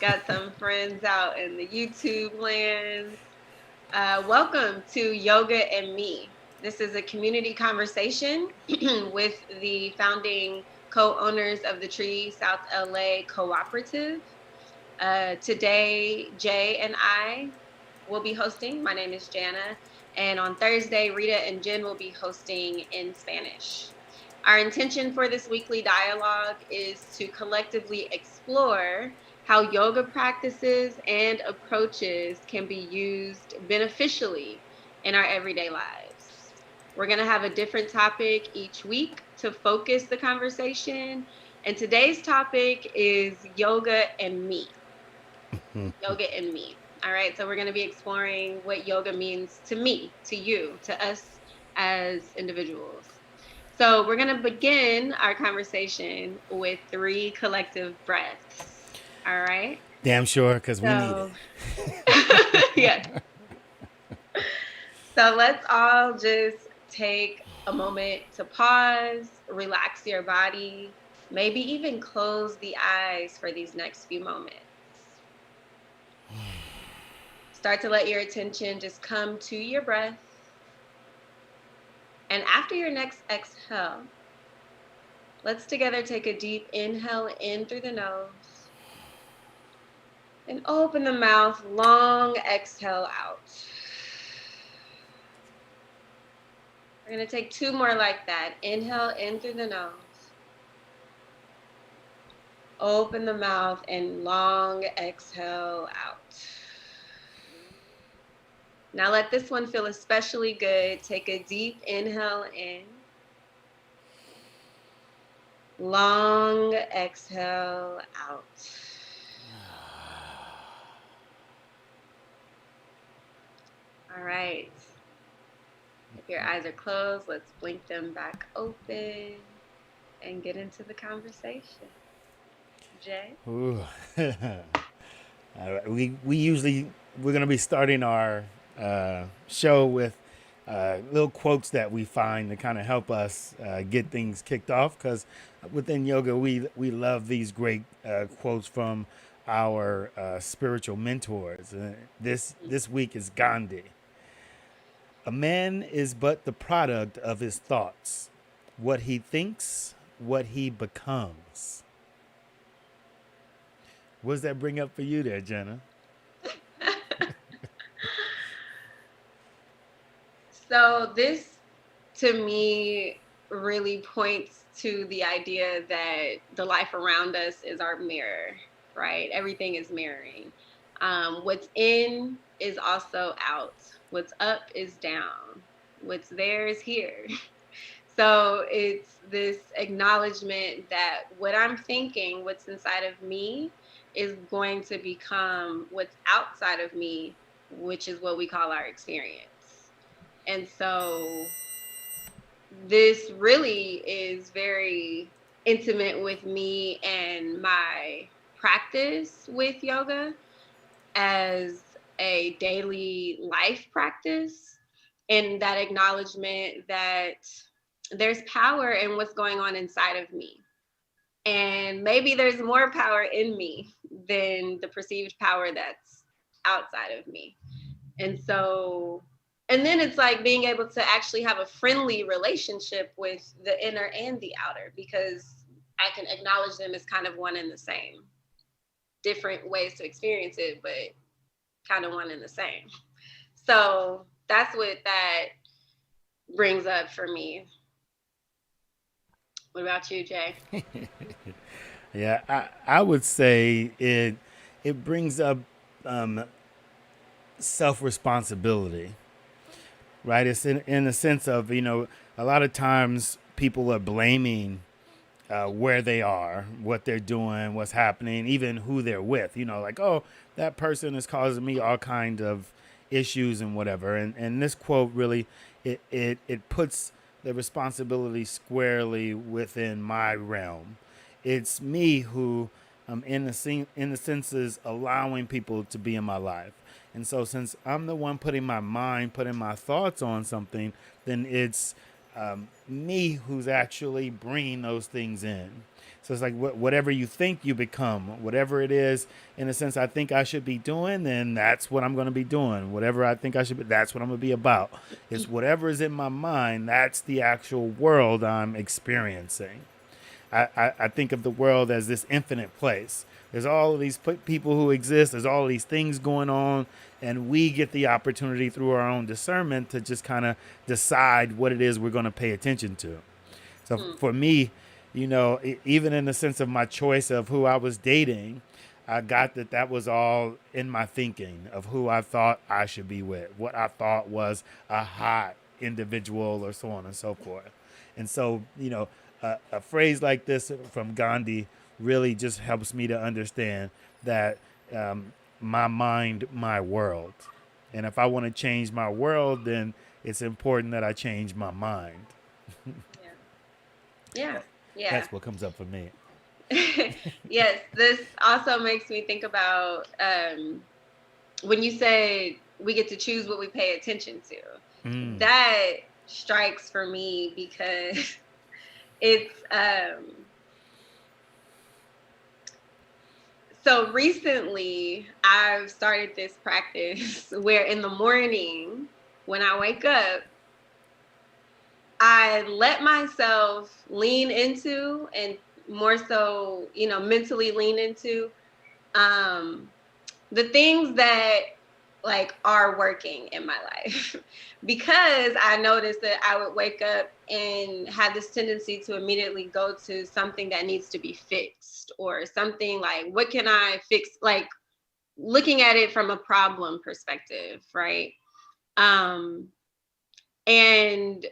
Got some friends out in the YouTube lands. Welcome to Yoga and Me. This is a community conversation with the founding co-owners of the Tree South LA Cooperative. Today, Jay and I will be hosting. My name is Jana. And on Thursday, Rita and Jen will be hosting in Spanish. Our intention for this weekly dialogue is to collectively explore how yoga practices and approaches can be used beneficially in our everyday lives. We're going to have a different topic each week to focus the conversation. And today's topic is yoga and me. Yoga and me. All right. So we're going to be exploring what yoga means to me, to you, to us as individuals. So we're going to begin our conversation with 3 collective breaths. All right. Damn sure, because we need So, it. yeah. So let's all just take a moment to pause, relax your body, maybe even close the eyes for these next few moments. Start to let your attention just come to your breath. And after your next exhale, let's together take a deep inhale in through the nose and open the mouth, long exhale out. We're going to take 2 more like that. Inhale in through the nose. Open the mouth and long exhale out. Now let this one feel especially good. Take a deep inhale in. Long exhale out. All right. If your eyes are closed, let's blink them back open and get into the conversation. Jay? Ooh. All right. We're gonna be starting our show with little quotes that we find to kind of help us get things kicked off. Because within yoga, we love these great quotes from our spiritual mentors. This week is Gandhi. A man is but the product of his thoughts. What he thinks, what he becomes. What does that bring up for you there, Jenna? So this to me really points to the idea that the life around us is our mirror, right? Everything is mirroring. What's in is also out. What's up is down. What's there is here. So it's this acknowledgement that what I'm thinking, what's inside of me, is going to become what's outside of me, which is what we call our experience. And so this really is very intimate with me and my practice with yoga as a daily life practice, and that acknowledgement that there's power in what's going on inside of me. And maybe there's more power in me than the perceived power that's outside of me. And so, and then it's like being able to actually have a friendly relationship with the inner and the outer, because I can acknowledge them as kind of one and the same. Different ways to experience it, but kind of one and the same. So that's what that brings up for me. What about you, Jay? Yeah, I would say it brings up um, self responsibility, right? It's in the sense of, a lot of times people are blaming where they are, what they're doing, what's happening, even who they're with. Like, oh, that person is causing me all kind of issues and whatever. And this quote really it puts the responsibility squarely within my realm. It's me who, in the senses, allowing people to be in my life. And so, since I'm the one putting my mind, putting my thoughts on something, then it's me who's actually bringing those things in. So it's like whatever you think you become, whatever it is, in a sense, I think I should be doing, then that's what I'm going to be doing. Whatever I think I should be, that's what I'm going to be about. It's whatever is in my mind, that's the actual world I'm experiencing. I think of the world as this infinite place. There's all of these people who exist. There's all of these things going on, and we get the opportunity through our own discernment to just kind of decide what it is we're going to pay attention to. So Hmm. for me, even in the sense of my choice of who I was dating, I got that that was all in my thinking of who I thought I should be with, what I thought was a hot individual, or so on and so forth. And so, a phrase like this from Gandhi really just helps me to understand that my mind, my world. And if I want to change my world, then it's important that I change my mind. Yeah. Yeah. Yeah. That's what comes up for me. Yes, this also makes me think about when you said we get to choose what we pay attention to. Mm. That strikes for me because it's so recently I've started this practice where in the morning when I wake up, I let myself lean into and more so, mentally lean into um the things that like are working in my life because I noticed that I would wake up and have this tendency to immediately go to something that needs to be fixed or something like what can I fix, like looking at it from a problem perspective, right? um and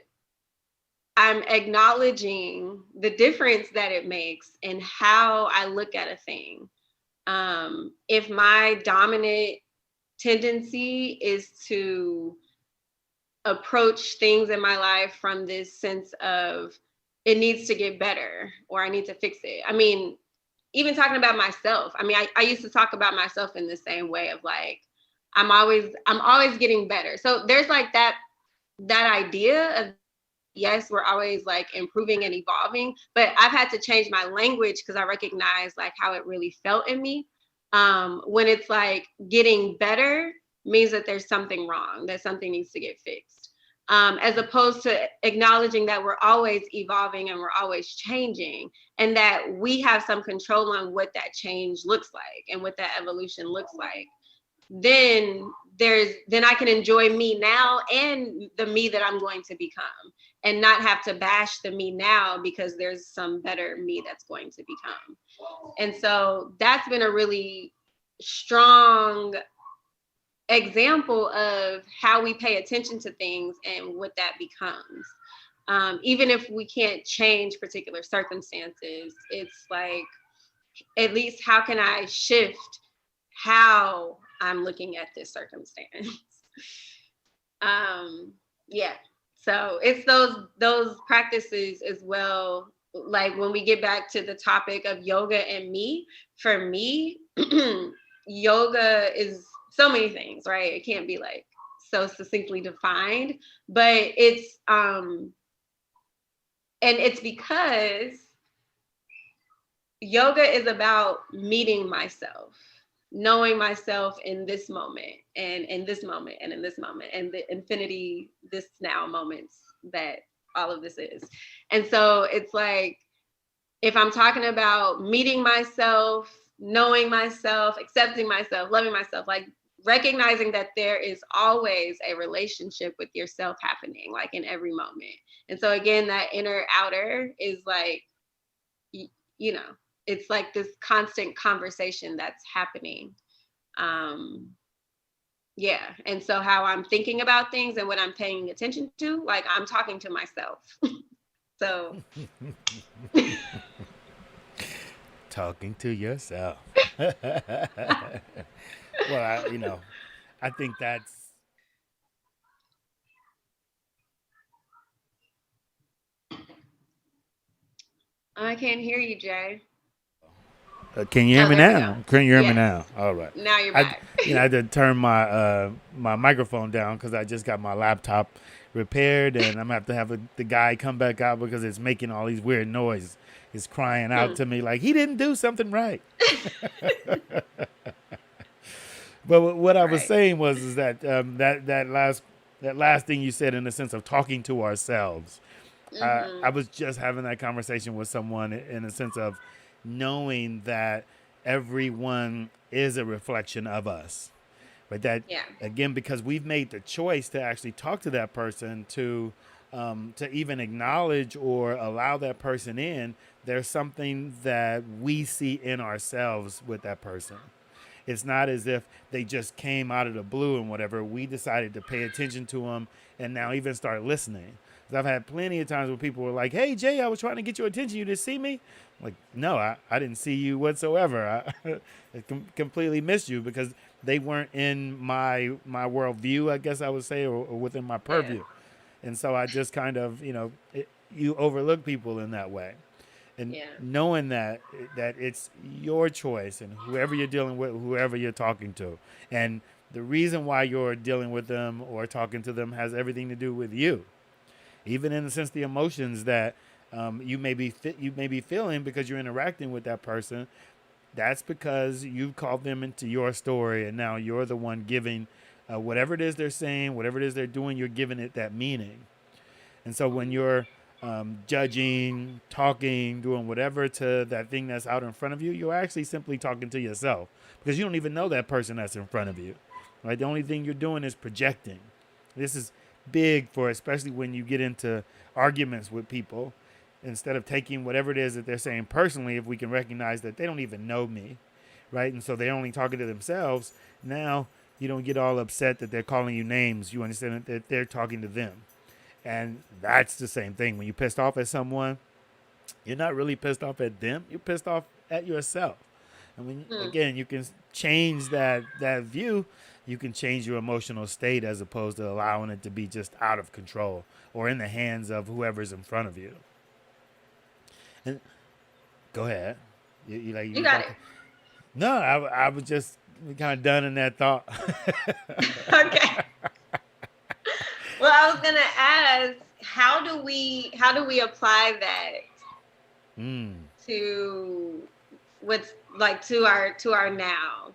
I'm acknowledging the difference that it makes in how I look at a thing. If my dominant tendency is to approach things in my life from this sense of it needs to get better or I need to fix it. I mean, even talking about myself, I mean, I used to talk about myself in the same way of like, I'm always getting better. So there's like that idea of yes, we're always like improving and evolving, but I've had to change my language because I recognize like how it really felt in me. When it's like getting better means that there's something wrong, that something needs to get fixed. As opposed to acknowledging that we're always evolving and we're always changing, and that we have some control on what that change looks like and what that evolution looks like. Then I can enjoy me now and the me that I'm going to become and not have to bash the me now because there's some better me that's going to become. And so that's been a really strong example of how we pay attention to things and what that becomes. Even if we can't change particular circumstances, it's like at least how can I shift how I'm looking at this circumstance? um, yeah. So it's those practices as well. Like when we get back to the topic of yoga and me, for me, yoga is so many things, right? It can't be like so succinctly defined, but it's because yoga is about meeting myself, knowing myself in this moment and in this moment and in this moment and the infinity this now moments that all of this is. And so it's like if I'm talking about meeting myself, knowing myself, accepting myself, loving myself, like recognizing that there is always a relationship with yourself happening like in every moment. And so again, that inner outer is like you know, it's like this constant conversation that's happening. Um, yeah. And so how I'm thinking about things and what I'm paying attention to, like I'm talking to myself. So Talking to yourself. Well, I think that's. I can't hear you, Jay. Can you hear Oh, me there we go. now? Can you hear me Yes. now? All right. Now you're I back. I had to turn my my microphone down because I just got my laptop repaired, and I'm gonna have the guy come back out because it's making all these weird noises. It's crying out Hmm. to me like he didn't do something right. But what I was Right. saying was is that that last thing you said in the sense of talking to ourselves. I Mm-hmm. was just having that conversation with someone in the sense of knowing that everyone is a reflection of us. But that Yeah. again, because we've made the choice to actually talk to that person to even acknowledge or allow that person in, there's something that we see in ourselves with that person. It's not as if they just came out of the blue and whatever. We decided to pay attention to them and now even start listening. 'Cause I've had plenty of times where people were like, "Hey Jay, I was trying to get your attention. You didn't see me." I'm like, no, I didn't see you whatsoever. I completely missed you because they weren't in my worldview, I guess I would say, or within my Yeah. purview. And so I just kind of, you overlook people in that way, and Yeah. knowing that it's your choice and whoever you're dealing with, whoever you're talking to, and the reason why you're dealing with them or talking to them has everything to do with you, even in the sense the emotions that you may be feeling because you're interacting with that person. That's because you've called them into your story, and now you're the one giving whatever it is they're saying, whatever it is they're doing. You're giving it that meaning. And so when you're judging, talking, doing whatever to that thing that's out in front of you, you're actually simply talking to yourself because you don't even know that person that's in front of you. Right? The only thing you're doing is projecting. This is big for especially when you get into arguments with people. Instead of taking whatever it is that they're saying personally, if we can recognize that they don't even know me, right? And so they're only talking to themselves. Now you don't get all upset that they're calling you names. You understand that they're talking to them. And that's the same thing. When you're pissed off at someone, you're not really pissed off at them. You're pissed off at yourself. And when Hmm. again, you can change that view, you can change your emotional state as opposed to allowing it to be just out of control or in the hands of whoever's in front of you. And go ahead. You You got about it. to? No, I was just kind of done in that thought. Okay. Well, I was gonna ask, how do we apply that mm. to what's like to our now?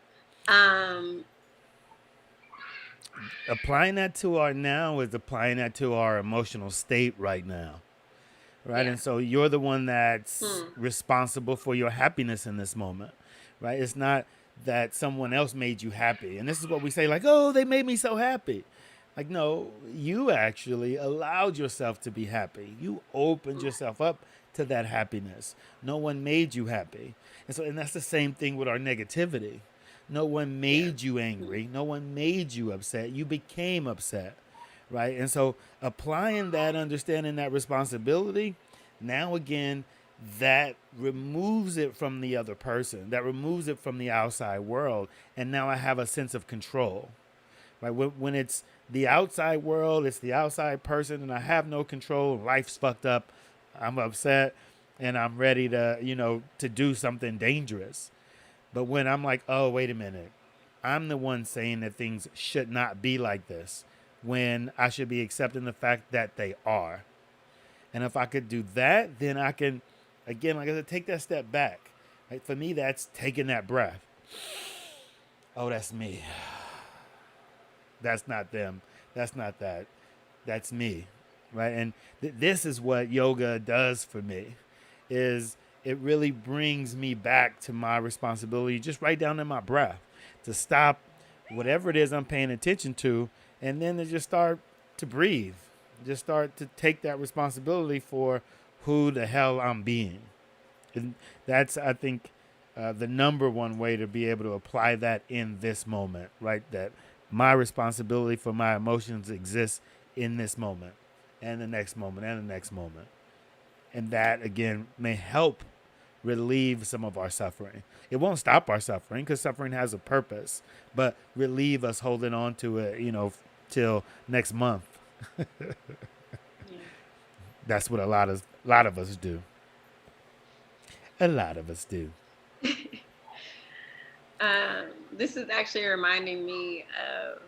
Um, Applying that to our now is applying that to our emotional state right now. Right? yeah. And so you're the one that's Hmm. responsible for your happiness in this moment, right? It's not that someone else made you happy. And this is what we say, like, oh, they made me so happy. Like, no, you actually allowed yourself to be happy. You opened yourself up to that happiness. No one made you happy. And that's the same thing with our negativity. No one Yeah. made you Hmm. angry. No one made you upset. You became upset, right? And so applying that understanding, that responsibility, now again, that removes it from the other person, that removes it from the outside world, and now I have a sense of control, right? When it's the outside world, it's the outside person, and I have no control. Life's fucked up. I'm upset, and I'm ready to to do something dangerous. But when I'm like, oh, wait a minute, I'm the one saying that things should not be like this when I should be accepting the fact that they are. And if I could do that, then I can, again, like I said, take that step back. Right? For me, that's taking that breath. Oh, that's me. That's not them. That's not that. That's me. Right? And this is what yoga does for me is it really brings me back to my responsibility just right down in my breath to stop whatever it is I'm paying attention to and then to just start to breathe. Just start to take that responsibility for who the hell I'm being. And that's, I think, the number one way to be able to apply that in this moment, right? That my responsibility for my emotions exists in this moment and the next moment and the next moment. And that, again, may help relieve some of our suffering. It won't stop our suffering because suffering has a purpose, but relieve us holding on to it, till next month. Yeah. That's what a lot of us do. A lot of us do. This is actually reminding me of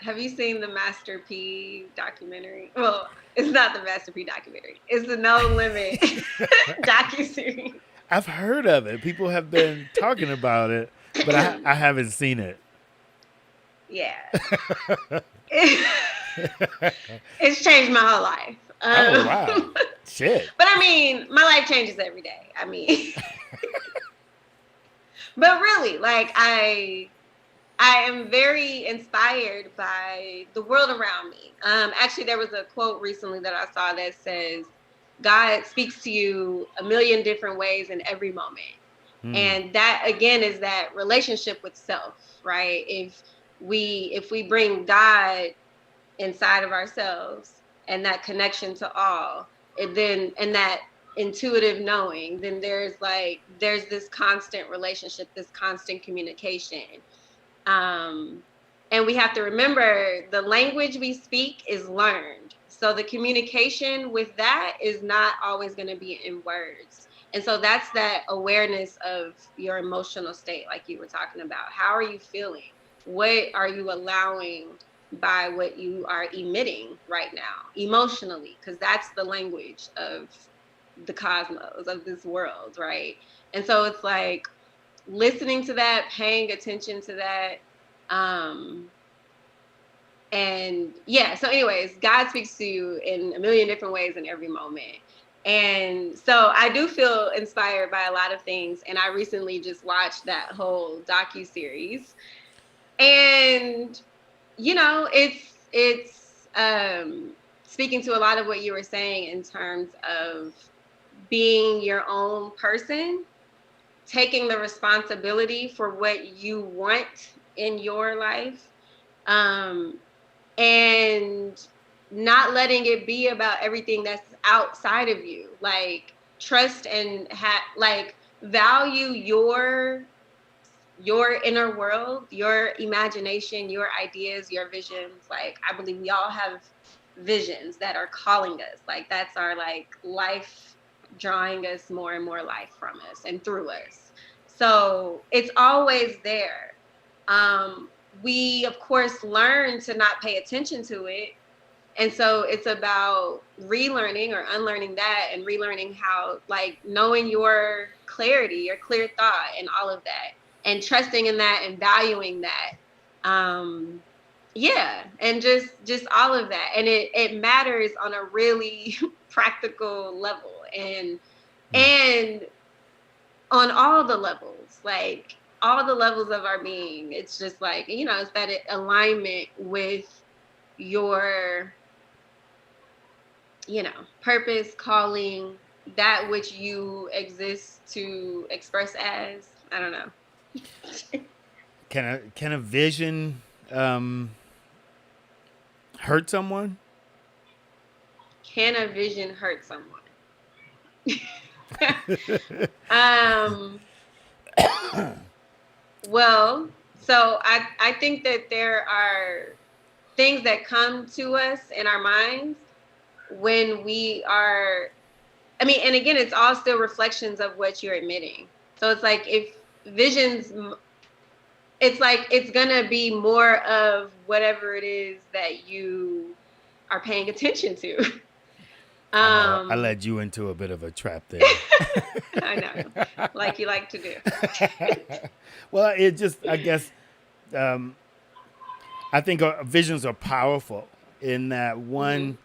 Have you seen the Master P documentary? Well, it's not the Master P documentary. It's the No Limit docuseries. I've heard of it. People have been talking about it, but I haven't seen it. Yeah. It's changed my whole life. Oh wow, shit. But I mean, my life changes every day. I mean, but really, like I am very inspired by the world around me. Actually, there was a quote recently that I saw that says, "God speaks to you a million different ways in every moment." Hmm. And that again is that relationship with self, right? If we bring God inside of ourselves and that connection to all, and then and that intuitive knowing, then there's this constant relationship, this constant communication. um, and we have to remember the language we speak is learned. So the communication with that is not always going to be in words. And so that's that awareness of your emotional state, like you were talking about. How are you feeling? What are you allowing by what you are emitting right now emotionally? Because that's the language of the cosmos, of this world, right? And so it's like, listening to that, paying attention to that. Um, and yeah, so anyways, God speaks to you in a million different ways in every moment. And so I do feel inspired by a lot of things. And I recently just watched that whole docu-series. And it's speaking to a lot of what you were saying in terms of being your own person, taking the responsibility for what you want in your life, um, and not letting it be about everything that's outside of you. Like, trust and like, value your inner world, your imagination, your ideas, your visions. Like, I believe we all have visions that are calling us. Like, that's our, like, life drawing us more and more life from us and through us. So it's always there. We of course learn to not pay attention to it, and so it's about relearning or unlearning that, and relearning how, like, knowing your clarity, your clear thought, and all of that, and trusting in that and valuing that. Um, yeah, and just all of that. And it matters on a really practical level, and on all the levels, like all the levels of our being. It's just like, it's that alignment with your purpose, calling, that which you exist to express as. I don't know. Can a vision um, hurt someone? Can a vision hurt someone? um, well, so I think that there are things that come to us in our minds when we are, I mean, and again, it's all still reflections of what you're admitting. So it's like, if visions, it's like it's gonna be more of whatever it is that you are paying attention to. I know I um led you into a bit of a trap there. I know, like you like to do. Well, it just, I guess, um, I think our visions are powerful in that Hmm. one,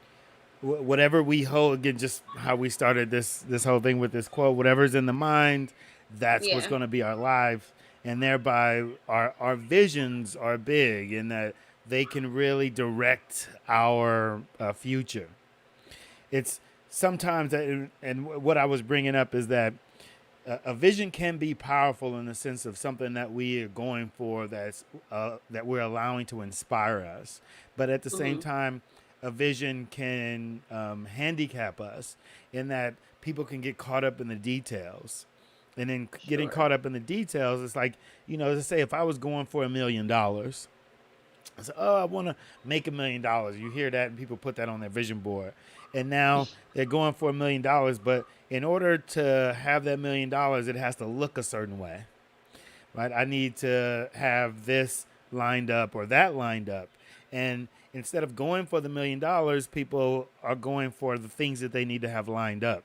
whatever we hold, again, just how we started this whole thing with this quote, whatever's in the mind, that's what's Yeah, going to be our life, and thereby our visions are big in that they can really direct our future. It's sometimes that, and what I was bringing up is that a vision can be powerful in the sense of something that we are going for, that we're allowing to inspire us, but at the same hmm, time, a vision can handicap us in that people can get caught up in the details, and then getting sure. caught up in the details, it's like, let's say if I was going for $1 million. So, oh, I want to make $1 million. You hear that, and people put that on their vision board, and now they're going for $1 million. But in order to have that $1 million, it has to look a certain way, right? I need to have this lined up or that lined up, And instead of going for the $1 million, people are going for the things that they need to have lined up.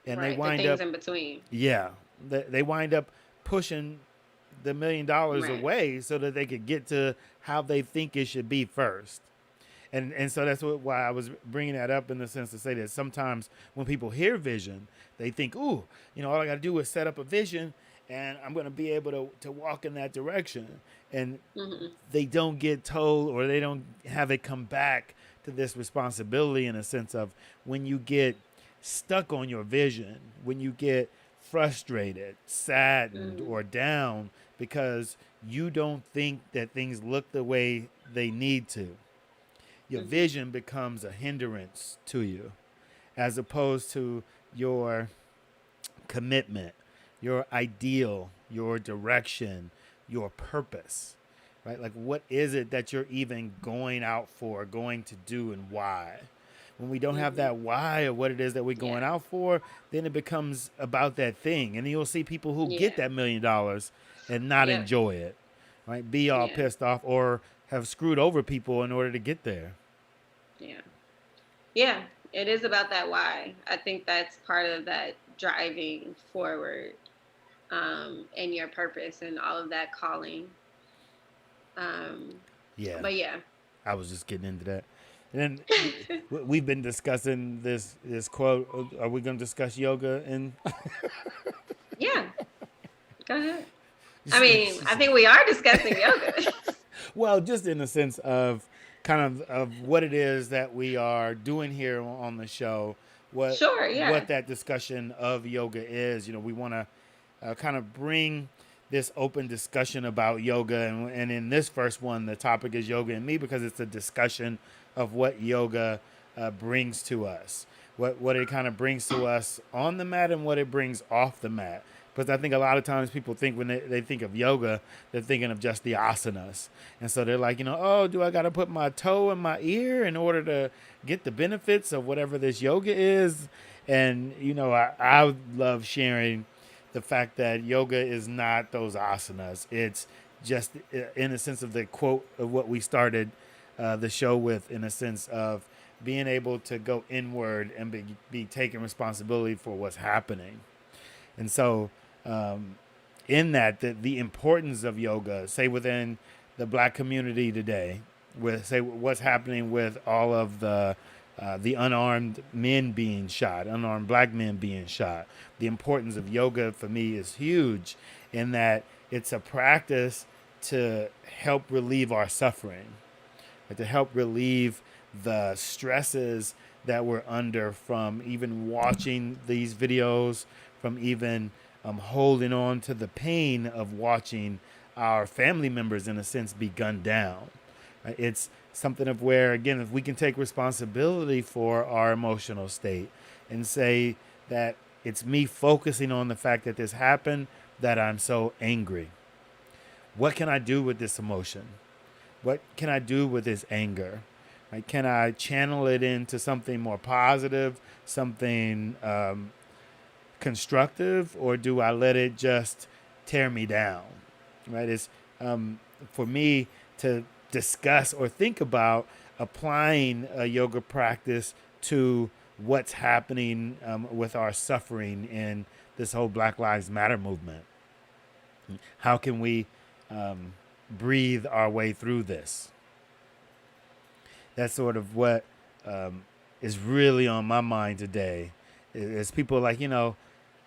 And they Right. The wind things up, in between. yeah, they wind up pushing the $1 million Right. away so that they could get to how they think it should be first. And so that's why I was bringing that up in the sense to say that sometimes when people hear vision, they think, ooh, all I got to do is set up a vision and I'm going to be able to walk in that direction. And Hmm. they don't get told, or they don't have it come back to this responsibility in a sense of when you get stuck on your vision, when you get frustrated, saddened, Hmm. or down because you don't think that things look the way they need to, your Hmm. vision becomes a hindrance to you as opposed to your commitment, your ideal, your direction, your purpose, right? Like, what is it that you're even going out for, going to do, and why? When we don't have Hmm. that why of what it is that we're going Yeah. out for, then it becomes about that thing. And then you'll see people who get Yeah. that $1 million and not Yep. enjoy it, right? Be all Yeah. pissed off or have screwed over people in order to get there. Yeah. Yeah. It is about that why. I think that's part of that driving forward, and your purpose and all of that calling. Um, Yeah. but yeah. I was just getting into that. And then we've been discussing this quote. Are we going to discuss yoga? And Yeah. Go ahead. I mean, I think we are discussing yoga. well, just in the sense of kind of what it is that we are doing here on the show, what Sure. Yeah. what that discussion of yoga is. We want to kind of bring this open discussion about yoga. And in this first one, the topic is yoga and me because it's a discussion of what yoga brings to us, what it kind of brings to us on the mat and what it brings off the mat. Because I think a lot of times people think when they think of yoga, they're thinking of just the asanas. And so they're like, oh, do I got to put my toe in my ear in order to get the benefits of whatever this yoga is? And, I love sharing the fact that yoga is not those asanas. It's just in a sense of the quote of what we started the show with, in a sense of being able to go inward and be taking responsibility for what's happening. And so, in that, the importance of yoga, say within the black community today, with say what's happening with all of the unarmed men being shot, unarmed black men being shot. The importance of yoga for me is huge in that it's a practice to help relieve our suffering, to help relieve the stresses that we're under from even watching these videos, from even holding on to the pain of watching our family members, in a sense, be gunned down. Right? It's something of where, again, if we can take responsibility for our emotional state and say that it's me focusing on the fact that this happened, that I'm so angry. What can I do with this emotion? What can I do with this anger? Like, can I channel it into something more positive, something constructive, or do I let it just tear me down? Right? It's for me to discuss or think about applying a yoga practice to what's happening with our suffering in this whole Black Lives Matter movement. How can we breathe our way through this? That's sort of what is really on my mind today. Is people like,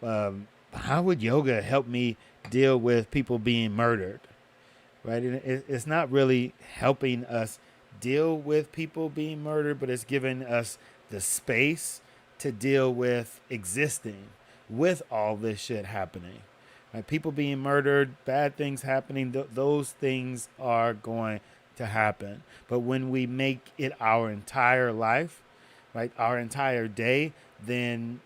how would yoga help me deal with people being murdered? Right? And it's not really helping us deal with people being murdered, but it's giving us the space to deal with existing with all this shit happening. Right? People being murdered, bad things happening, those things are going to happen. But when we make it our entire life, right, our entire day, then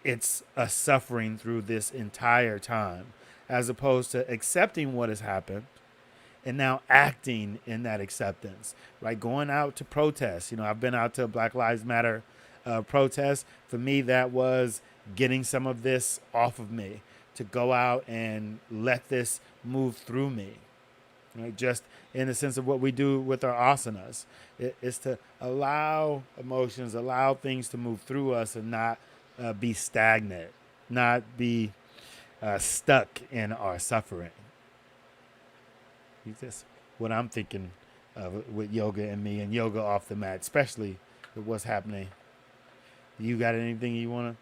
it's a suffering through this entire time, as opposed to accepting what has happened and now acting in that acceptance, right? Going out to protest. I've been out to Black Lives Matter protest. For me, that was getting some of this off of me, to go out and let this move through me. right? Just in the sense of what we do with our asanas, it's to allow emotions, allow things to move through us, and not be stagnant, not be stuck in our suffering. That's what I'm thinking of with yoga and me, and yoga off the mat, especially with what's happening. You got anything you want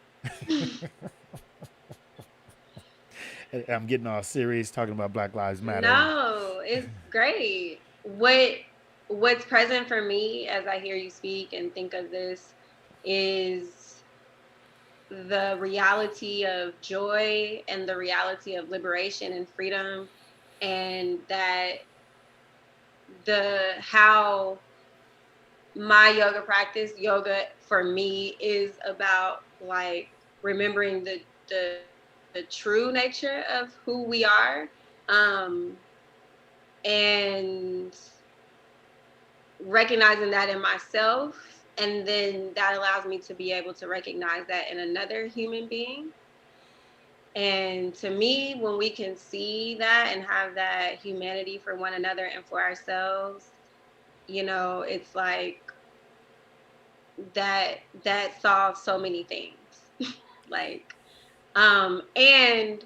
to? I'm getting all serious talking about Black Lives Matter. No, it's great. What's present for me as I hear you speak and think of this is the reality of joy and the reality of liberation and freedom, and that the how my yoga practice, yoga for me is about like remembering the true nature of who we are, um and recognizing that in myself, and then that allows me to be able to recognize that in another human being. And to me, when we can see that and have that humanity for one another and for ourselves, it's like that solves so many things. Like, and and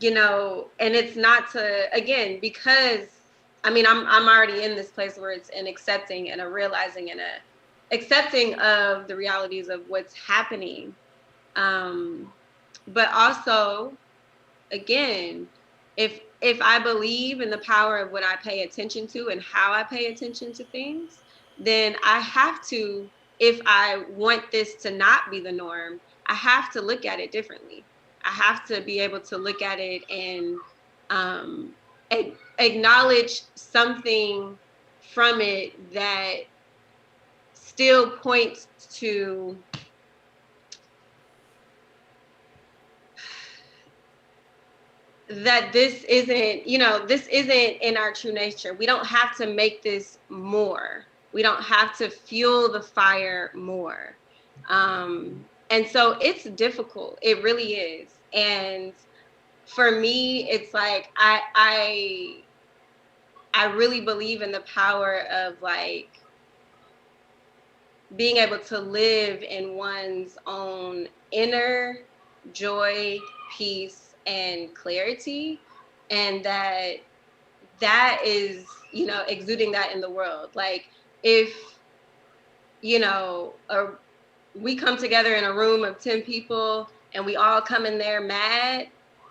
it's not to, again, because I mean, I'm already in this place where it's an accepting and a realizing and a accepting of the realities of what's happening. um but also, again, if I believe in the power of what I pay attention to and how I pay attention to things, then I have to, if I want this to not be the norm, I have to look at it differently. I have to be able to look at it and um, acknowledge something from it that still points to that this isn't in our true nature. We don't have to make this more. We don't have to fuel the fire more. And so it's difficult. It really is. And for me, it's like I really believe in the power of like being able to live in one's own inner joy, peace, and clarity. And that is, exuding that in the world. Like, if, you know, a, we come together in a room of 10 people and we all come in there mad,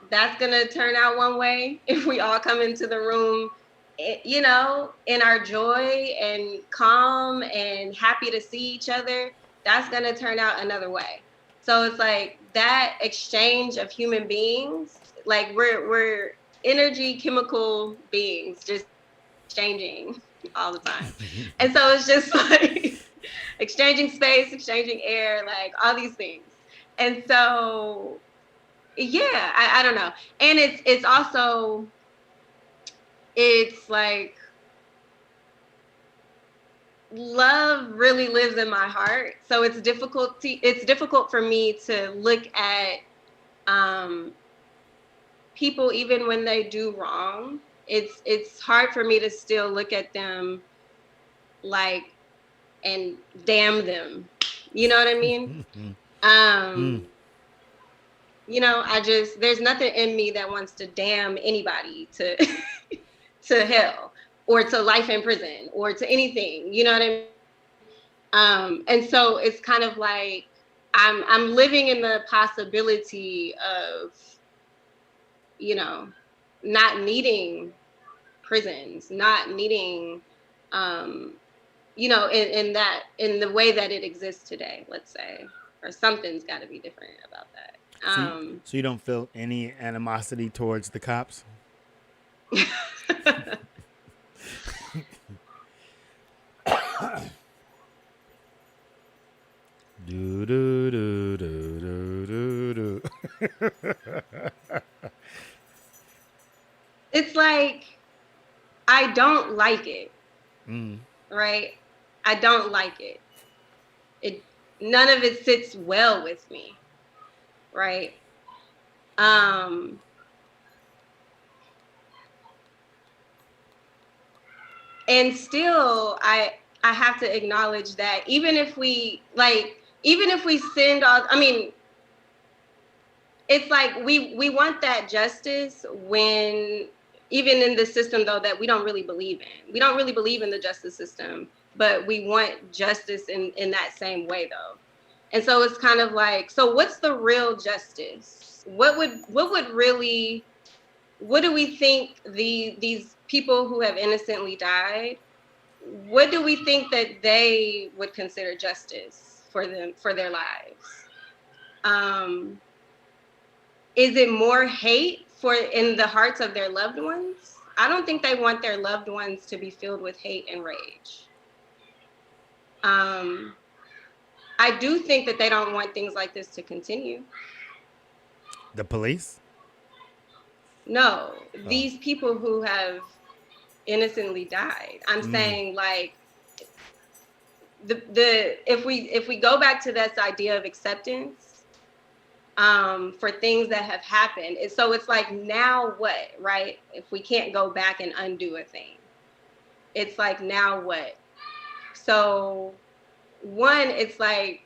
that's going to turn out one way. If we all come into the room, in our joy and calm and happy to see each other, that's going to turn out another way. So it's like that exchange of human beings, like we're energy chemical beings just exchanging all the time. And so it's just like exchanging space, exchanging air, like all these things. And so, yeah, I don't know. And it's also, it's like love really lives in my heart. So it's difficult for me to look at um people even when they do wrong. It's hard for me to still look at them like and damn them. You know what I mean? Mm. Um I just, there's nothing in me that wants to damn anybody to to hell or to life in prison or to anything. You know what I mean? And so it's kind of like I'm living in the possibility of, you know, not needing prisons, not needing in the way that it exists today, let's say. Or something's gotta be different about that. So, so you don't feel any animosity towards the cops? Do do do do do do It's like I don't like it, do. right? I don't like it. It None of it sits well with me, right? Um And still I have to acknowledge that even if we send all, I mean, it's like we want that justice when, even in the system though that we don't really believe in. We don't really believe in the justice system, but we want justice in that same way though. And so it's kind of like, so what's the real justice? What would really, what do we think these people who have innocently died, what do we think that they would consider justice for them, for their lives? Um, is it more hate for in the hearts of their loved ones? I don't think they want their loved ones to be filled with hate and rage. Um, I do think that they don't want things like this to continue. The police? No, Oh. these people who have innocently died. I'm Mm. saying like the if we go back to this idea of acceptance, for things that have happened. So it's like, now what, right? If we can't go back and undo a thing, it's like, now what? So one, it's like,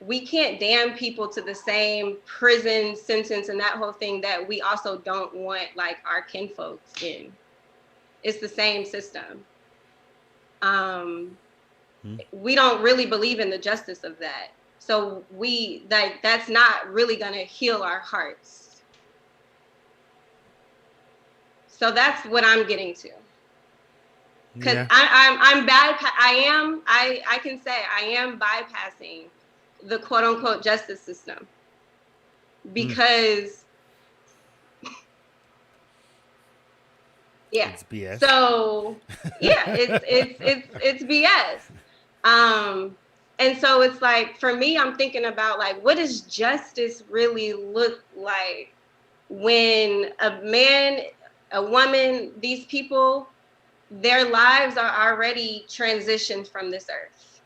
we can't damn people to the same prison sentence and that whole thing that we also don't want like our kinfolks in. It's the same system. Um, Mm. we don't really believe in the justice of that. So we like, that's not really going to heal our hearts. So that's what I'm getting to. Because Yeah. I'm bad. I can say I am bypassing the quote unquote justice system Mm. because, yeah. It's BS. So yeah, it's BS. Um, and so it's like, for me, I'm thinking about like, what does justice really look like when a man, a woman, these people, their lives are already transitioned from this earth.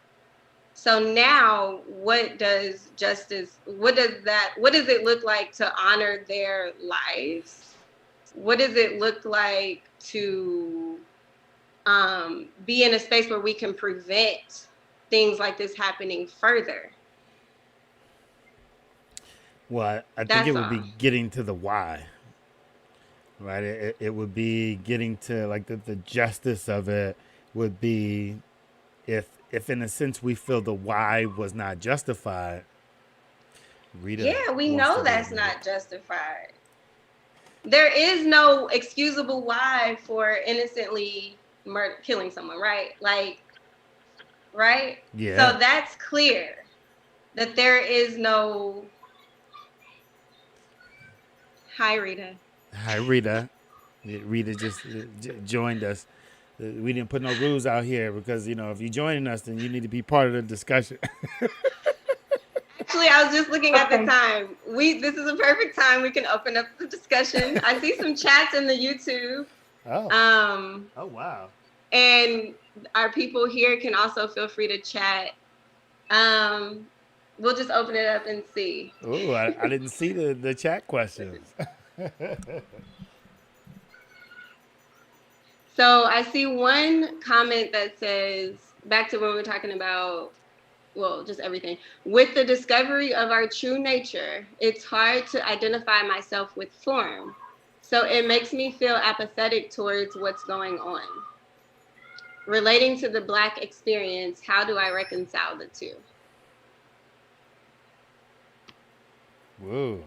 So now what does justice, what does it look like to honor their lives? What does it look like to be in a space where we can prevent things like this happening further? Well, I think it That's would all. be getting to the why, right? It would be getting to like the justice of it would be if in a sense we feel the why was not justified. Rita Yeah, we wants to know be that's admitted. not justified. There is no excusable why for innocently killing someone, right? Like, right? Yeah. So that's clear that there is no. Hi, Rita. Hi, Rita. Rita just joined us. We didn't put no rules out here because if you're joining us, then you need to be part of the discussion. Actually, I was just looking at the Okay. time. This is a perfect time. We can open up the discussion. I see some chats in the YouTube. Oh. Um, Oh wow. and our people here can also feel free to chat. Um, we'll just open it up and see. Oh, I didn't see the chat questions. So I see one comment that says, back to when we were talking about, well, just everything. With the discovery of our true nature, it's hard to identify myself with form. So it makes me feel apathetic towards what's going on. Relating to the Black experience, how do I reconcile the two? Whoa.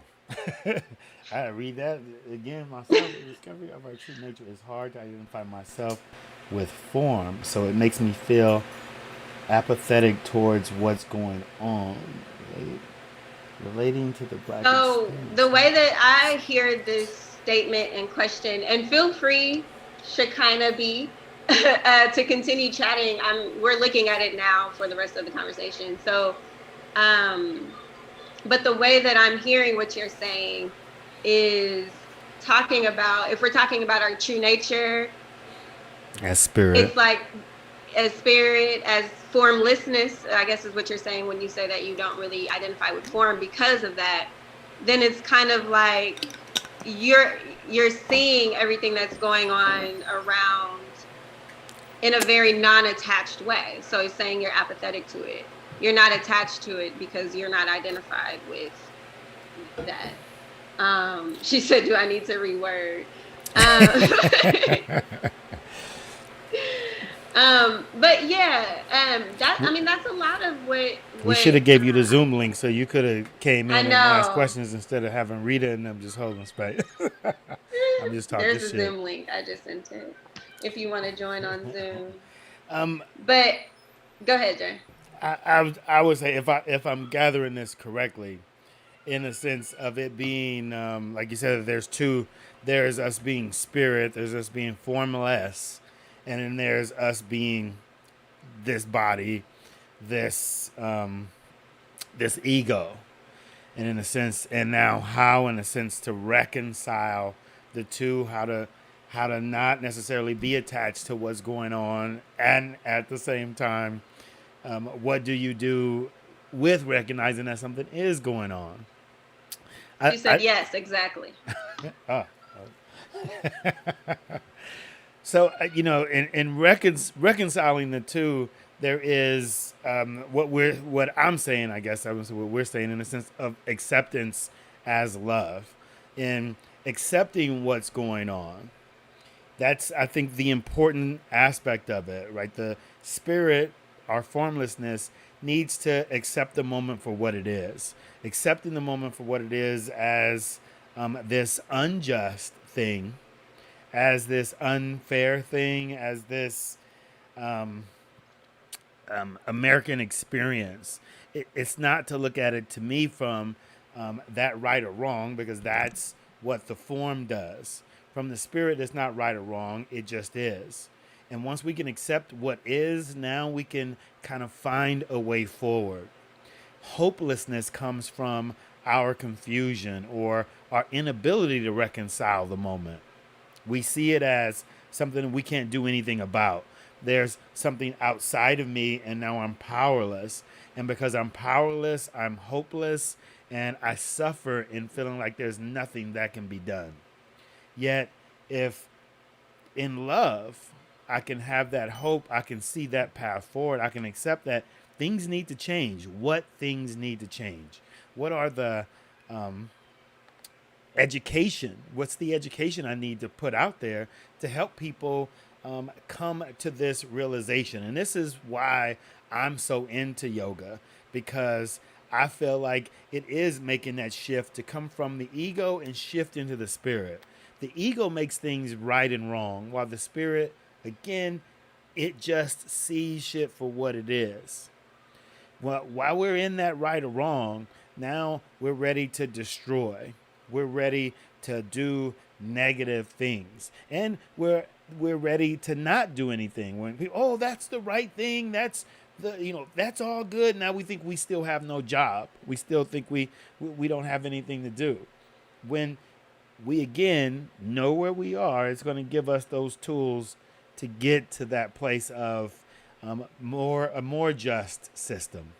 I read that again myself. The discovery of our true nature is hard to identify myself with form, so it makes me feel apathetic towards what's going on. Relating to the black So experience. the way that I hear this statement and question, and feel free, Shekinah B, to continue chatting. We're looking at it now for the rest of the conversation. So, um, but the way that I'm hearing what you're saying is talking about, if we're talking about our true nature, As spirit. it's like, as spirit, as formlessness, I guess is what you're saying when you say that you don't really identify with form because of that. Then it's kind of like you're seeing everything that's going on around in a very non-attached way. So it's saying you're apathetic to it. You're not attached to it because you're not identified with that. She said, "Do I need to reword?" Um, but yeah, that I mean that's a lot of We what should have gave you the Zoom link so you could have came I in and asked know. questions instead of having Rita and them just holding space. I'm just talking There's a shit. Zoom link. I just sent it if you want to join on Zoom. Um, But go ahead, Jay. I would say if I'm gathering this correctly, in a sense of it being like you said, there's two. There's us being spirit. There's us being formless, and then there's us being this body, this this ego, and in a sense, and now how in a sense to reconcile the two, how to not necessarily be attached to what's going on, and at the same time, what do you do with recognizing that something is going on? She said I yes, exactly. uh, so in reconciling the two, there is what I'm saying. I guess I would say what we're saying in a sense of acceptance as love, in accepting what's going on. That's I think the important aspect of it, right? The spirit, our formlessness, needs to accept the moment for what it is. Accepting the moment for what it is as this unjust thing, as this unfair thing, as this American experience. It's not to look at it to me from that right or wrong, because that's what the form does. From the spirit, it's not right or wrong, it just is. And once we can accept what is, now we can kind of find a way forward. Hopelessness comes from our confusion or our inability to reconcile the moment. We see it as something we can't do anything about. There's something outside of me, and now I'm powerless. And because I'm powerless, I'm hopeless, and I suffer in feeling like there's nothing that can be done. Yet, if in love, I can have that hope, I can see that path forward, I can accept that things need to change. What things need to change? What are the education? What's the education I need to put out there to help people come to this realization? And this is why I'm so into yoga, because I feel like it is making that shift to come from the ego and shift into the spirit. The ego makes things right and wrong, while the spirit, again, it just sees shit for what it is. Well, while we're in that right or wrong, now we're ready to destroy. We're ready to do negative things, and we're ready to not do anything. When people, oh, that's the right thing. That's that's all good. Now we think we still have no job. We still think we don't have anything to do. When we again know where we are, it's going to give us those tools to get to that place of a more just system,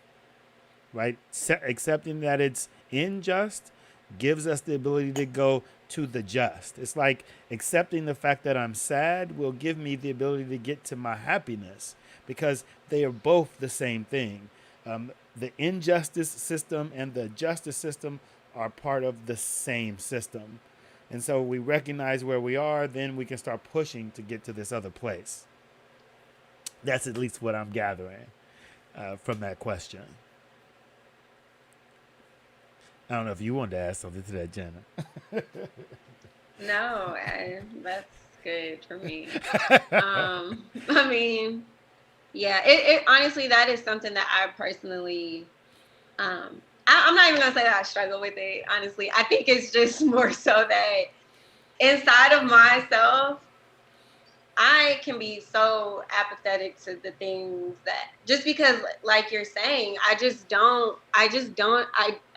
right? Accepting that it's unjust gives us the ability to go to the just. It's like accepting the fact that I'm sad will give me the ability to get to my happiness, because they are both the same thing. The injustice system and the justice system are part of the same system. And so we recognize where we are, then we can start pushing to get to this other place. That's at least what I'm gathering from that question. I don't know if you wanted to add something to that, Jenna. No, that's good for me. I mean, yeah, it honestly that is something that I personally I'm not even gonna say that I struggle with it. Honestly, I think it's just more so that inside of myself, I can be so apathetic to the things that just because like you're saying, I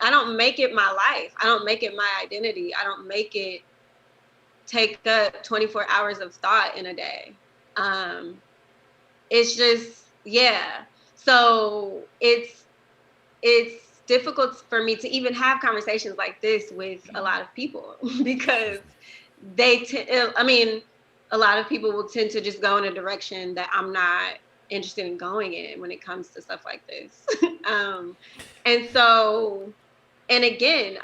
don't make it my life. I don't make it my identity. I don't make it take up 24 hours of thought in a day. Um it's just yeah. So it's difficult for me to even have conversations like this with a lot of people because I mean a lot of people will tend to just go in a direction that I'm not interested in going in when it comes to stuff like this. um, and so, and again,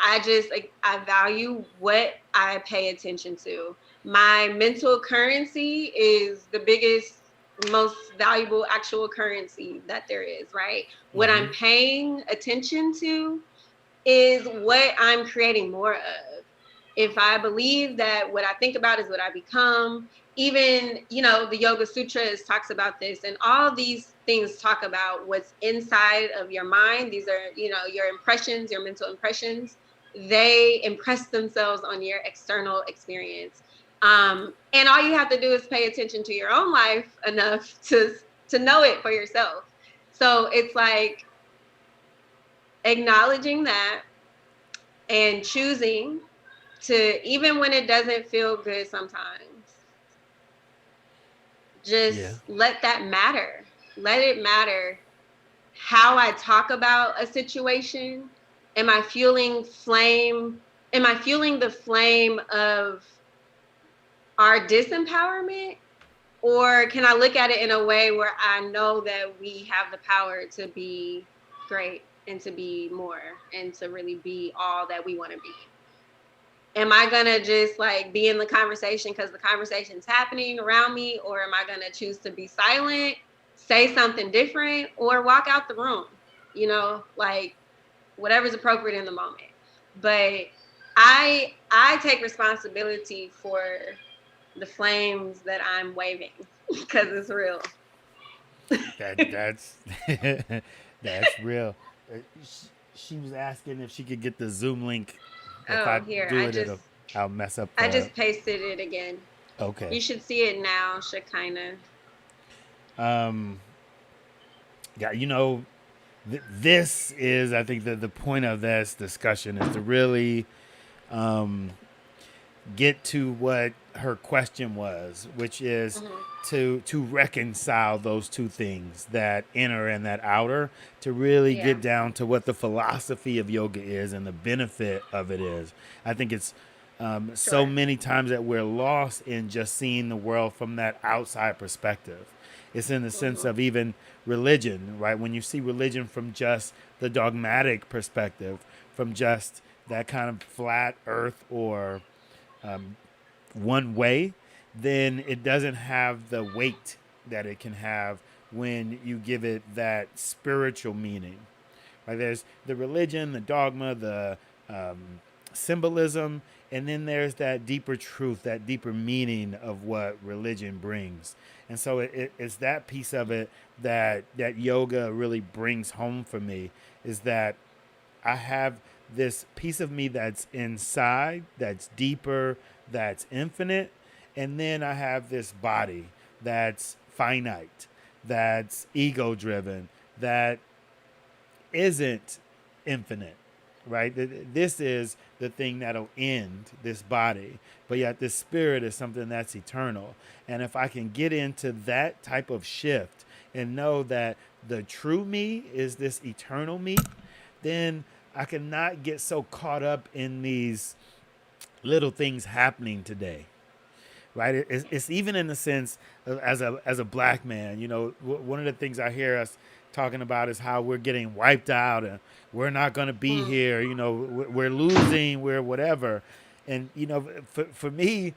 I value what I pay attention to. My mental currency is the biggest, most valuable actual currency that there is, right? What Mm-hmm. I'm paying attention to is what I'm creating more of. If I believe that what I think about is what I become, even, the Yoga Sutras talks about this, and all these things talk about what's inside of your mind. These are, your impressions, your mental impressions. They impress themselves on your external experience. And all you have to do is pay attention to your own life enough to know it for yourself. So it's like acknowledging that and choosing to, even when it doesn't feel good sometimes, Yeah. just let that matter. Let it matter how I talk about a situation. Am I fueling flame? Am I fueling the flame of our disempowerment? Or can I look at it in a way where I know that we have the power to be great and to be more and to really be all that we want to be? Am I gonna just like be in the conversation because the conversation's happening around me, or am I gonna choose to be silent, say something different, or walk out the room? Like whatever's appropriate in the moment. But I take responsibility for the flames that I'm waving because it's real. That's that's real. She was asking if she could get the Zoom link. If I Oh, here, do it, I'll mess up I the. just pasted it again. Okay. You should see it now, Shekinah. Um. Yeah. This is, I think, the point of this discussion is to really um, get to what her question was, which is Mm-hmm. to reconcile those two things, that inner and that outer, to really Yeah, get down to what the philosophy of yoga is and the benefit of it is. I think it's so sure. many times that we're lost in just seeing the world from that outside perspective. It's in the sense Mm-hmm. of even religion, right? When you see religion from just the dogmatic perspective, from just that kind of flat earth or one way, then it doesn't have the weight that it can have when you give it that spiritual meaning. Right? There's the religion, the dogma, the symbolism, and then there's that deeper truth, that deeper meaning of what religion brings. And so it's that piece of it that yoga really brings home for me, is that I have this piece of me that's inside, that's deeper, that's infinite. And then I have this body that's finite, that's ego driven, that isn't infinite, right? This is the thing that'll end this body, but yet this spirit is something that's eternal. And if I can get into that type of shift and know that the true me is this eternal me, then I cannot get so caught up in these little things happening today, right? It's even in the sense of, as a black man, one of the things I hear us talking about is how we're getting wiped out and we're not going to be Mm, here. We're losing, we're whatever, and for me,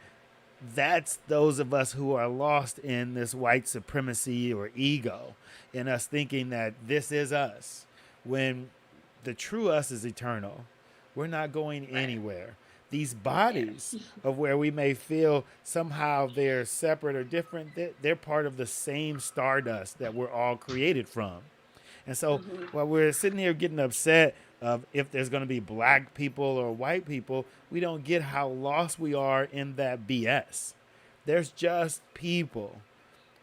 that's those of us who are lost in this white supremacy or ego, in us thinking that this is us, when the true us is eternal. We're not going right. anywhere. These Yeah. bodies of where we may feel somehow they're separate or different, they're part of the same stardust that we're all created from. And so Mm-hmm. while we're sitting here getting upset of if there's going to be black people or white people, we don't get how lost we are in that BS. There's just people,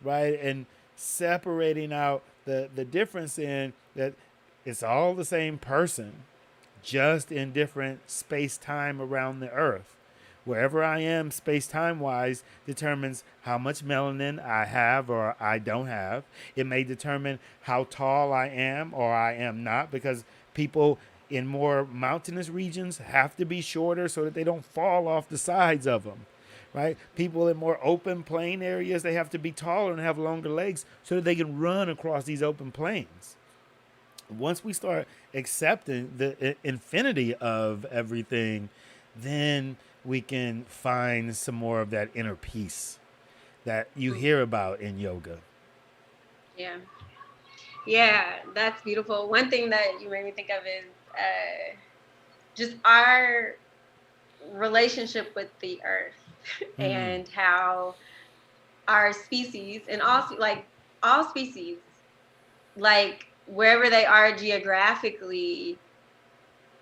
right? And separating out the difference in that it's all the same person, just in different space time around the earth. Wherever I am space time wise determines how much melanin I have or I don't have. It may determine how tall I am or I am not, because people in more mountainous regions have to be shorter so that they don't fall off the sides of them. right? People in more open plain areas, they have to be taller and have longer legs so that they can run across these open plains. Once we start accepting the infinity of everything, then we can find some more of that inner peace that you Mm, hear about in yoga. yeah. Yeah, that's beautiful. One thing that you made me think of is just our relationship with the earth and how our species and like all species, like wherever they are geographically,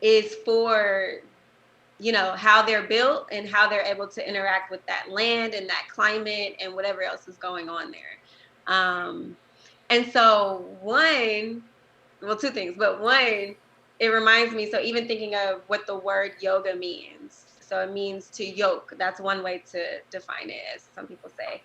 is for how they're built and how they're able to interact with that land and that climate and whatever else is going on there. And so two things, but one, it reminds me, so even thinking of what the word yoga means. So it means to yoke. That's one way to define it, as some people say.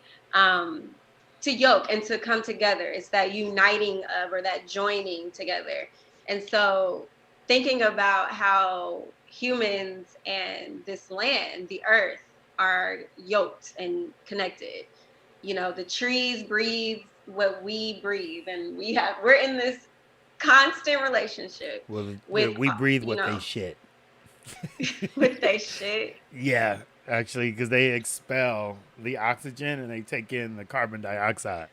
To yoke and to come together. It's that uniting of, or that joining together. And so thinking about how humans and this land, the earth, are yoked and connected. The trees breathe what we breathe, and we're in this constant relationship Well, with we breathe you what they know shit. with they shit. Yeah, actually, because they expel the oxygen and they take in the carbon dioxide.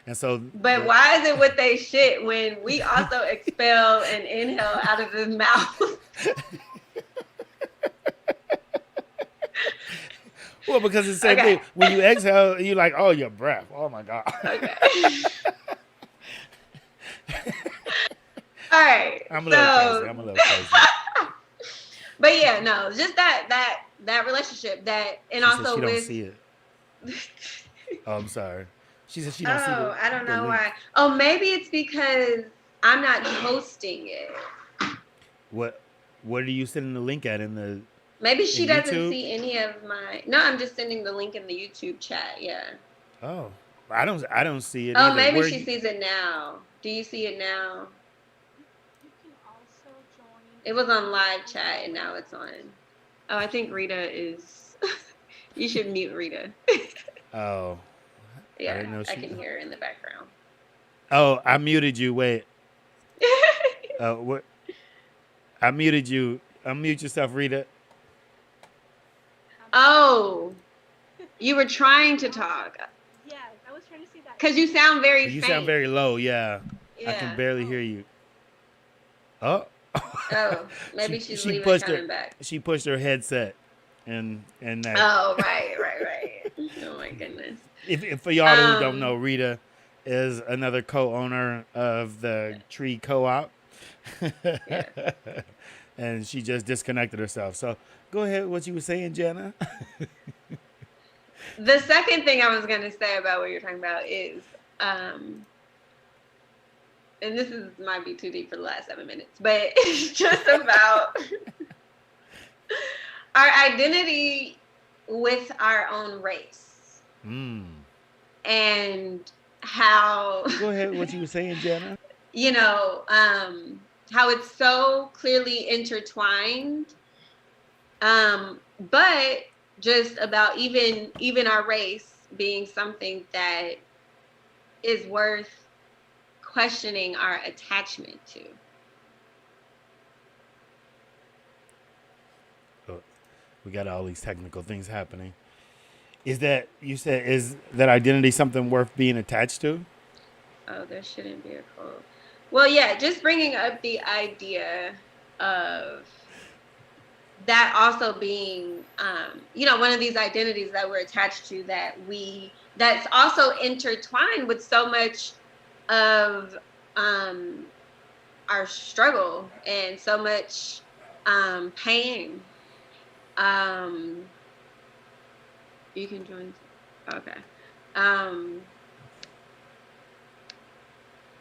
And so But the why is it with they shit when we also expel and inhale out of the mouth? well, because it's the same Okay. thing. When you exhale, you like, oh, your breath. Oh my god. Okay. All right. I'm a little crazy. So, I'm a little crazy. but yeah, no, just that relationship, that, and She said she also don't with. see it. Oh, I'm sorry. She said she don't see Oh, I don't the know link. why. Oh, maybe it's because I'm not hosting it. What What are you sending the link at Maybe she in doesn't YouTube? see any of my. No, I'm just sending the link in the YouTube chat. Yeah. Oh, I don't see it Oh, either. maybe Where she you? sees it now. Do you see it now? You can also join It was in on the live chat and replay. now it's on. Oh, I think Rita is. You should mute Rita. Oh, I Yeah, didn't know I she. can hear her in the background. Oh, I muted you. Wait. What? I muted you. Unmute yourself, Rita. I'm sorry. Oh, you were trying to Also, talk yes, I was trying to say that because you too. sound very You sound faint. very low. Yeah, I can Yeah. barely hear Oh, you. Oh, Oh, maybe she she's she leaving and pushed her coming back. she pushed her headset, and that. Oh, right, right, right. Oh my goodness. If for y'all who don't know, Um, Rita is another co-owner of the Tree Co-op, yeah. and she just disconnected herself. So go ahead. What you were saying, Jenna? The second thing I was gonna say about what you're talking about is, um, and this is might be too deep for the last 7 minutes, but it's just about our identity with our own race and how Go ahead. What you were saying, Jenna? you know how it's so clearly intertwined, but just about even our race being something that is worth questioning our attachment to. Oh, we got all these technical things happening. Is that you said is that identity something worth being attached to? Oh, there shouldn't be a quote. Well, yeah, just bringing up the idea of that also being, one of these identities that we're attached to, that's also intertwined with so much of um, our struggle and so much pain. Um, you can join. Okay. Um,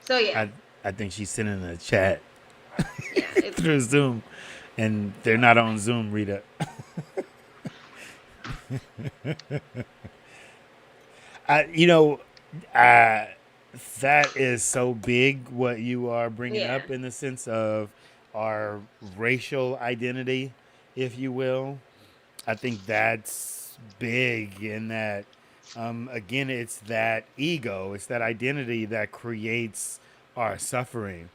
so yeah, I think she's sending a chat yeah, it's through Zoom, and they're not on Zoom, Rita. I, you know, uh, that is so big what you are bringing yeah. up in the sense of our racial identity, if you will. I think that's big in that, again, it's that ego, it's that identity that creates our suffering.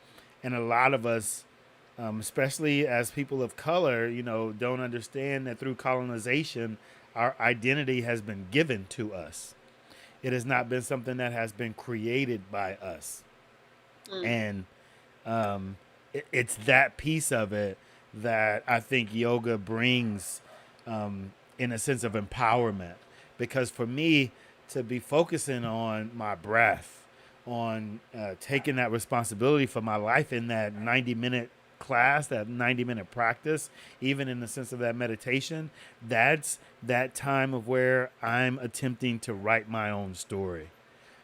And a lot of us, especially as people of color, don't understand that through colonization, our identity has been given to us. It has not been something that has been created by us. Mm. And it's that piece of it that I think yoga brings, in a sense of empowerment. Because for me, to be focusing on my breath, on taking that responsibility for my life in that 90-minute class, that 90-minute practice, even in the sense of that meditation, that's that time of where I'm attempting to write my own story,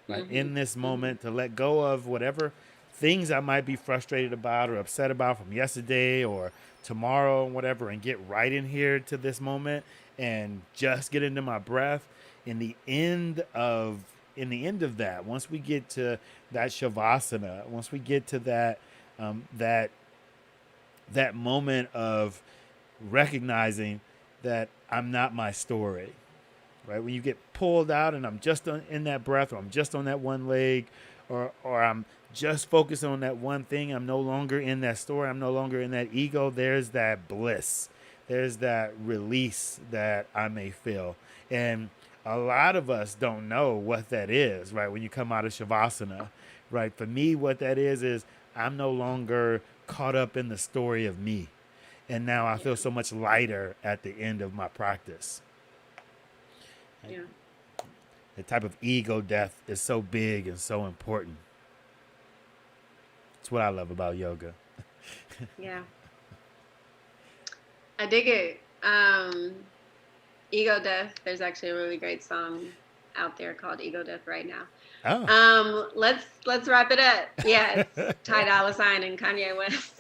right? Mm-hmm. In this Mm-hmm. moment, to let go of whatever things I might be frustrated about or upset about from yesterday or tomorrow, whatever, and get right in here to this moment and just get into my breath. In the end of that, once we get to that shavasana, once we get to that that moment of recognizing that I'm not my story, right? When you get pulled out and I'm just in that breath, or I'm just on that one leg, or I'm just focused on that one thing, I'm no longer in that story, I'm no longer in that ego, there's that bliss. There's that release that I may feel. And a lot of us don't know what that is, right? When you come out of Shavasana, right? For me, what that is I'm no longer caught up in the story of me. And now I feel Yeah. so much lighter at the end of my practice. Right? Yeah. The type of ego death is so big and so important. It's what I love about yoga. Yeah. I dig it. Ego Death. There's actually a really great song out there called Ego Death right now. Oh. Let's wrap it up. Yeah, it's Ty Dolla $ign and Kanye West.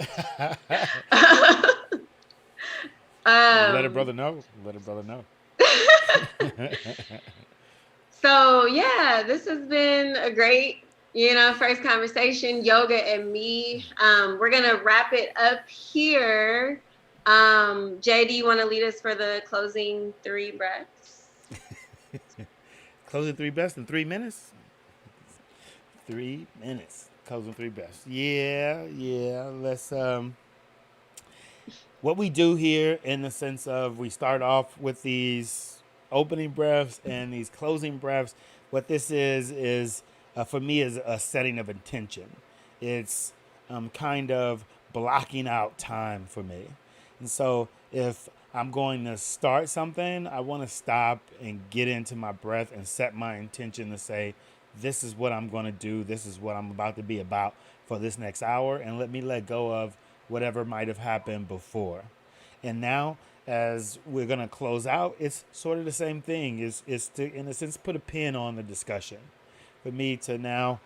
Let a um, brother know. Let a brother know. so yeah, this has been a great, first conversation, yoga and me. We're gonna wrap it up here. Jay, do you want to lead us for the closing three breaths? Closing three best in 3 minutes. 3 minutes. Closing three best. Yeah, yeah. Let's what we do here in the sense of we start off with these opening breaths and these closing breaths. What this is for me is a setting of intention. It's kind of blocking out time for me. And so if I'm going to start something, I want to stop and get into my breath and set my intention to say, this is what I'm going to do. This is what I'm about to be about for this next hour. And let me let go of whatever might have happened before. And now, as we're going to close out, it's sort of the same thing. Is to, in a sense, put a pin on the discussion. For me to now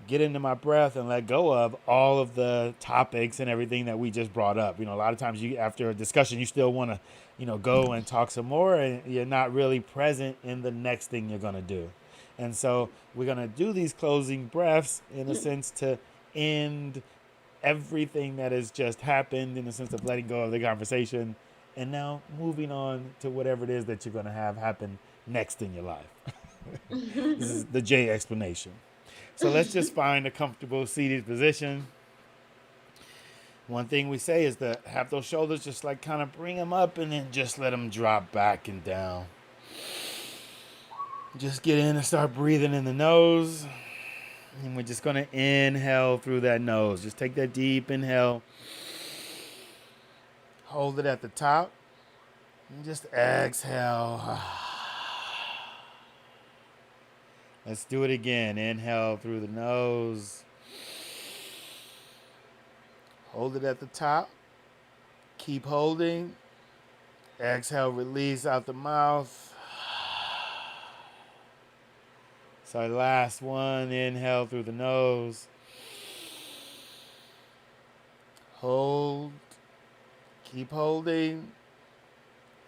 get into my breath and let go of all of the topics and everything that we just brought up. A lot of times you, after a discussion, you still want to, go and talk some more, and you're not really present in the next thing you're going to do. And so we're going to do these closing breaths in a sense to end everything that has just happened in the sense of letting go of the conversation and now moving on to whatever it is that you're going to have happen next in your life. This is the J explanation. So let's just find a comfortable seated position. One thing we say is to have those shoulders just like kind of bring them up and then just let them drop back and down. Just get in and start breathing in the nose. And we're just going to inhale through that nose. Just take that deep inhale. Hold it at the top. And just exhale. Let's do it again. Inhale through the nose. Hold it at the top. Keep holding. Exhale, release out the mouth. So last one. Inhale through the nose. Hold. Keep holding.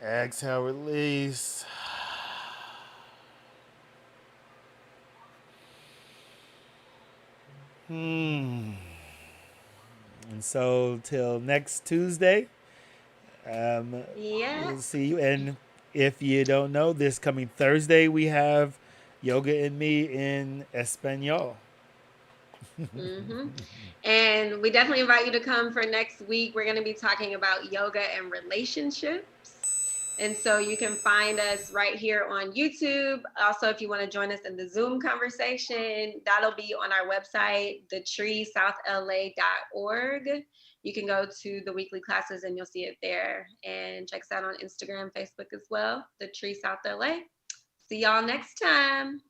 Exhale, release. And so till next Tuesday, Yes. we'll see you. And If you don't know, this coming Thursday we have Yoga and Me in Espanol. Hmm. And we definitely invite you to come for next week. We're going to be talking about yoga and relationships. And so you can find us right here on YouTube. Also, if you want to join us in the Zoom conversation, that'll be on our website, thetreesouthla.org. You can go to the weekly classes and you'll see it there. And check us out on Instagram, Facebook as well, The Tree South LA. See y'all next time.